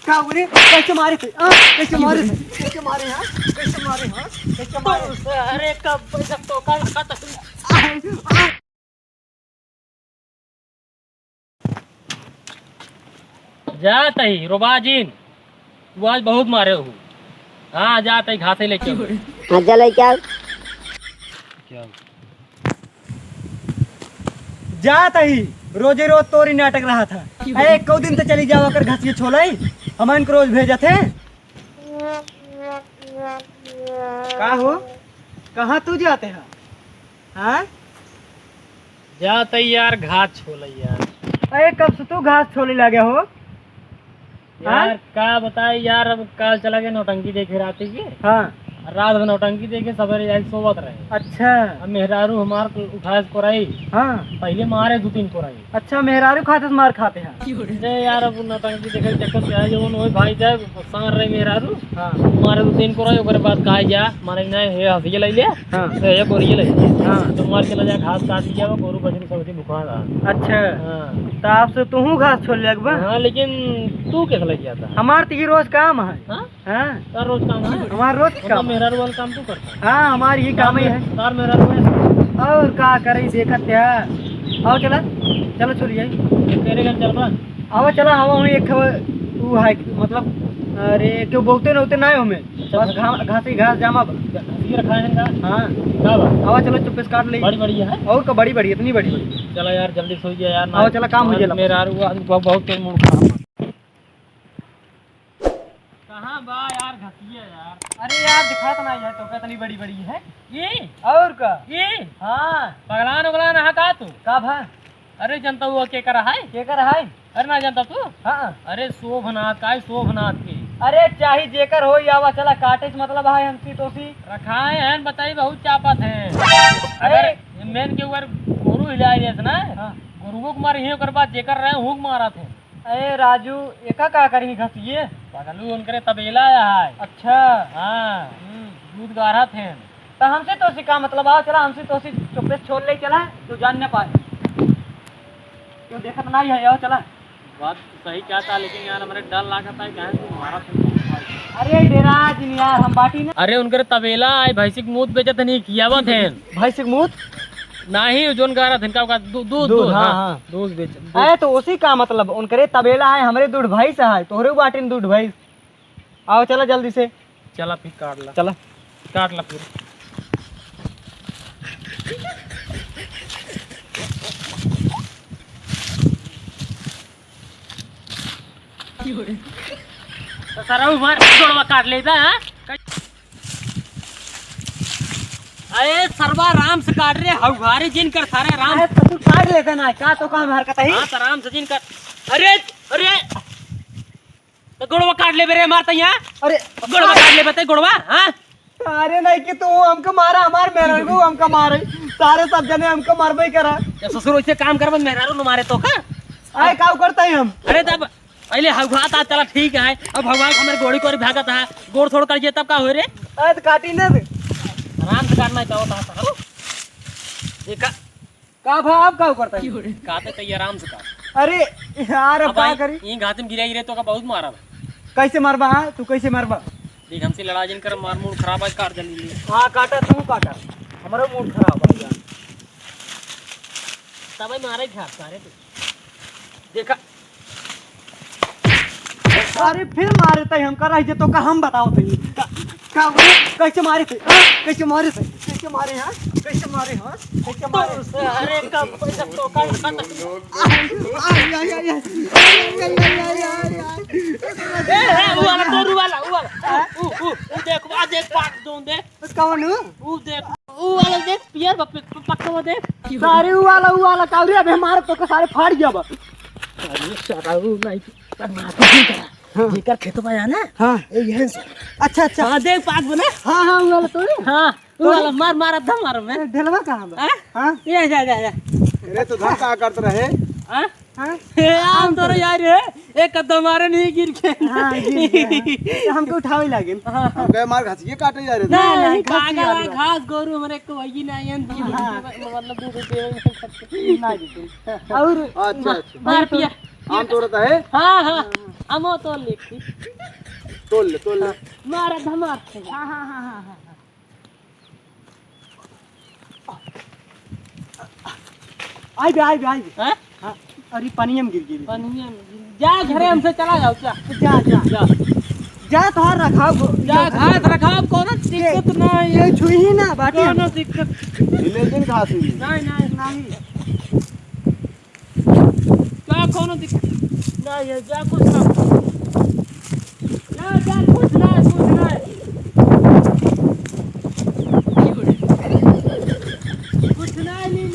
क्या बोले कैसे मारे थे कैसे मारे थे कैसे मारे हाँ कैसे मारे हाँ कैसे मारे अरे कब पैसा तो का जात ही रोबाजीन तू आज बहुत मारे हो। हाँ जात ही घासे लेके आओ। हाँ चलो क्या क्या जाता ही रोजे रोज तोरी नाटक रहा था। अरे कौ दिन तो चली जावा कर घसिए छोलाई हम इनको रोज भेजा थे। का हो कहाँ तू जाते हैं हाँ जात ही यार घास छोल यार। अरे कब से तू घास छोले लगे हो यार का बताए यार अब कल चला गया नौटंकी देखे राती की। हाँ रात में नौटंकी देखे सवेरे जाके सोवत रहे। अच्छा अब मेहरारू हमार उठाए कोराई हाँ पहले मारे 2-3 कोराई। अच्छा मेहरारू खाते से मार खाते हैं अरे यार अब नौटंकी देखे चक्कर से आए जो वही भाई जाए सांर रहे मेहरारू हाँ मारे 2-3 कोराई ओकरे बाद कहा जा मारे ना हे हसिए ले ले हाँ तो ये बोरिए ले हाँ तो मार के ले जा घास काट लिया वो गोरू बछड़ी सब थी भुखा था। अच्छा हाँ तो आपसे तू घास छोड़ लगभग हाँ लेकिन तू कैसे लग गया था। हमार तो ये रोज काम है हाँ हाँ तार रोज काम है हमार रोज मतलब काम मेहरारू वाला काम तू करता है। हाँ हमारी ये काम ही है तार मेहरारू है और का करे देखत है आओ चला चलो छोड़िए तेरे घर चल रहा आओ चला हम एक तू है मतलब अरे क्यों बोलते नहोते ना हमें बस घास ही घास जामा ये रखा है इनका हाँ क्या बात आओ चलो चुप्पे से काट ले बड़ी बड़ी है। और का बड़ी बड़ी इतनी बड़ी बड़ी चला यार जल्दी सो गया यार आओ चला काम हो गया मेहरारू बहुत तेज मूड खराब कहाँ बा यार घसिए यार। अरे यार दिखा तो नहीं है तो कितनी बड़ी बड़ी है ये और का ये हाँ पगलान उगलान है का तू का भा अरे जनता हुआ के कर है के कर है अरे ना जानता तू हाँ अरे शोभनाथ का है शोभनाथ की अरे चाहे जेकर हो या चला काटे से मतलब है हमसी तोसी रखाए हैं बताई बहुत चापत हैं। अरे मेन के ऊपर गोरू हिला रहे थे ना हाँ गोरुओं को मारे ही ओकर बाद जेकर रहे हुक मारा थे। अरे राजू एका का करी घसिए पगलू उनके तबेला आया है। अच्छा हाँ दूध गाढ़ा थे तो हमसे तोसी का मतलब आओ चला हमसे तोसी चुप्पे से छोड़ ले चला तू जान न पाए क्यों देखत नहीं है आओ चला बात सही क्या था लेकिन यार हमारे डर लगा था कहे तू मारा था। अरे डेरा जिन यार हम बाटी ना अरे उनके तबेला आए भैंसी के मूत बेचत नहीं किया हुआ थे भाई से मुंह नहीं जोन गा रहा था इनका दूध दूध, हाँ। दूध बेच अरे तो उसी का मतलब उनकरे तबेला है हमरे दूध भाई से है तोहरे बाटी में दूध भाई आओ चला जल्दी से चला फिर काट ला चला काट ला फिर तो सारा उमर जोड़वा काट लेता है। अरे सरवा राम से काट रहे हमारे जिन कर सारे राम अरे तो तू काट लेते ना का तो काम हरकत है हाँ तो राम से जिन कर। अरे अरे तो गोड़वा काट ले बेरे मारता यहाँ अरे गोड़वा काट ले बता गोड़वा हाँ अरे नहीं कि तू हमको मारा हमार मेहरारू को हमको मारे सारे सब जने हमको मारबे करा जब ससुर वैसे काम करब मेहरारू न मारे तो का आए का करते हैं हम अरे तब पहले हगुआता चला ठीक है अब भगवान हमारे गोड़ी को भागत है गोड़ छोड़ कर तब का हो रे अरे तो काटी ना आराम से काटना चाहो देखा का भाव का करता है काटे तो ये आराम से काट। अरे यार अब क्या करी ये घात में गिरा गिरे तो का बहुत मारा कैसे मारबा हाँ तू कैसे मारबा देख हमसे लड़ा जिन कर मार मूड खराब है काट जल्दी हाँ काटा तू काटा हमारा मूड खराब है यार तब मारे घात सारे देखा अरे फिर मारे थे हम कर तो का हम बताओ थे का कैसे मारे थे कैसे मारे थे कैसे मारे हाँ कैसे मारे हाँ कैसे मारे अरे कब पैसा तो का वो वाला तोरू वाला वो देख आ देख पाट दो दे कौन वो देख वो वाला देख पियर पक्का वो देख सारे वो वाला कावरी अबे मारे तो का सारे फाड़ गया बा अरे सराऊ नहीं पर माफी नहीं करा जेकर खेत में आना हाँ यही अच्छा अच्छा हाँ देख पाट बना हाँ हाँ वो वाला तो हाँ वो वाला मार मार था मारो मैं ढेलवा कहाँ बा हाँ ये जा अरे तो धक्का का करते रहे हाँ हाँ आम तो यार एक कदम मारे नहीं गिर के हाँ हमको उठावे लागे गए मार घासिए काटे जा रहे थे नहीं घास पागल घास गोरू हमारे को वही नहीं है मतलब दूध दे ना जीते और अच्छा अच्छा मार पिया आम तोड़ता है हाँ हाँ अमो तो लिखी तोड़ ले मारा धमार हाँ हाँ हाँ हाँ हाँ आई भी हैं हाँ अरे पानी में गिर गिरी पनिया में जा घरे हमसे चला जाओ क्या जा जा जा जा तोहार रखाव जा घास रखाव कोनो दिक्कत नहीं ये छुई ही ना बाटी कोनो दिक्कत हिले दिन घास हुई नहीं नहीं नहीं क्या कोनो दिक्कत नहीं है जा कुछ ना जा कुछ नहीं कुछ नहीं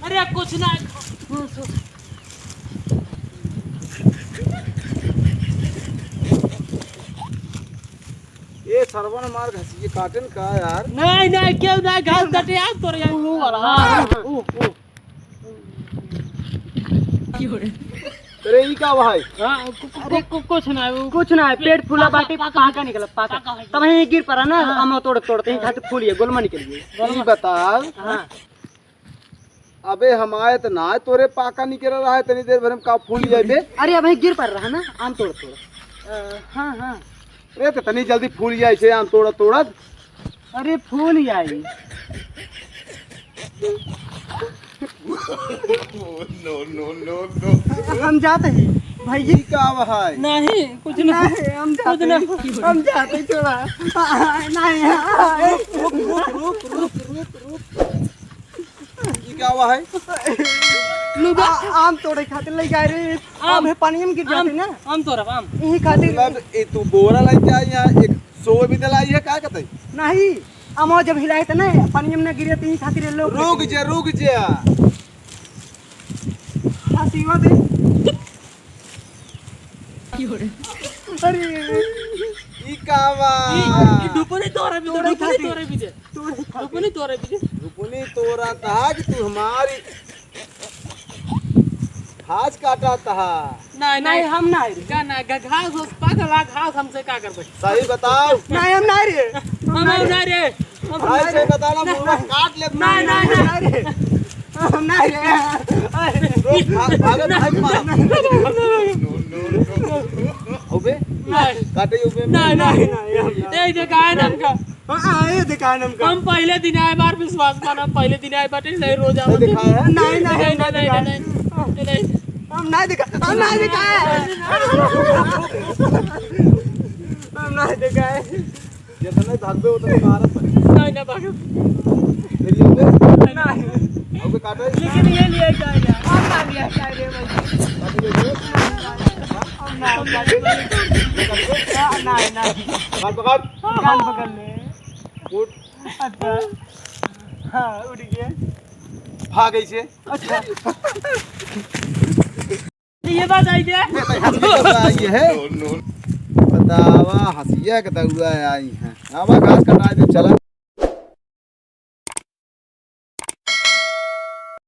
अरे कुछ नहीं ये सरवन मार घसी ये काटन का यार नहीं क्यों नहीं घास कटे आप तो यार वो वाला तेरे ई का भाई अरे कुछ नहीं कुछ ना पेट फूला बाटी पाका निकला पाका तब यहीं गिर पड़ा ना हम तोड़ते ही खाते फूलिए गोलमा निकल गई ई बता हाँ अबे हमारे तो ना तोरे पाका निकल रहा है तनी देर भर में का फूल जाए बे अरे अब यहीं गिर पड़ रहा ना आम तोड़ हाँ हाँ अरे तो तनी जल्दी फूल जाए से आम तोड़त अरे फूल ही आई हम जाते हैं भाई ई का भाई नहीं कुछ नहीं हम जाते थोड़ा नहीं ई का भाई आम तोड़े खातिर ले गए रे आम है पानी में गिर जाते ना आम तो रहा आम यही खातिर मतलब ए तू बोरा लेके आई यहाँ एक 100 भी दिलाई है का कहते नहीं आम जब हिलाए थे ना पानी में न गिरे तो यही खातिर लोग रुक जा सीमा दे अरे ई का भाई डुपनी तोरे भी डुपनी तोरे भी रुपनी तोरा कहा कि तू हमारी घास काटा था नहीं हम नहीं रे का ना घास उस पागल घास हमसे क्या करबे सही बताओ नहीं हम नहीं रे हम नहीं रे भाई से बताना मुर्गा काट ले नहीं रे हम नहीं रे भागत भाग मार ओबे काटे ओबे नहीं ए देखा है नाम का ये दुकान हम पहले दिन आए बार विश्वास माना पहले दिन आए बाटे नहीं रोज आओ दिखाया है नहीं हम नहीं दिखा हम नहीं दिखाए हम नहीं दिखाए जितने भागबे उतने मारत नहीं भाग तेरी ओबे नहीं ओबे काटे लेकिन ये लिए जाएगा हम ना लिया जाए भाई काटे नहीं काट पकड़ कान पकड़ ले उठ अच्छा हाँ उठ गया भाग गई से अच्छा ये बात आई है ये है बतावा हंसिया कहता हुआ आई है आवा घास कटा दे चला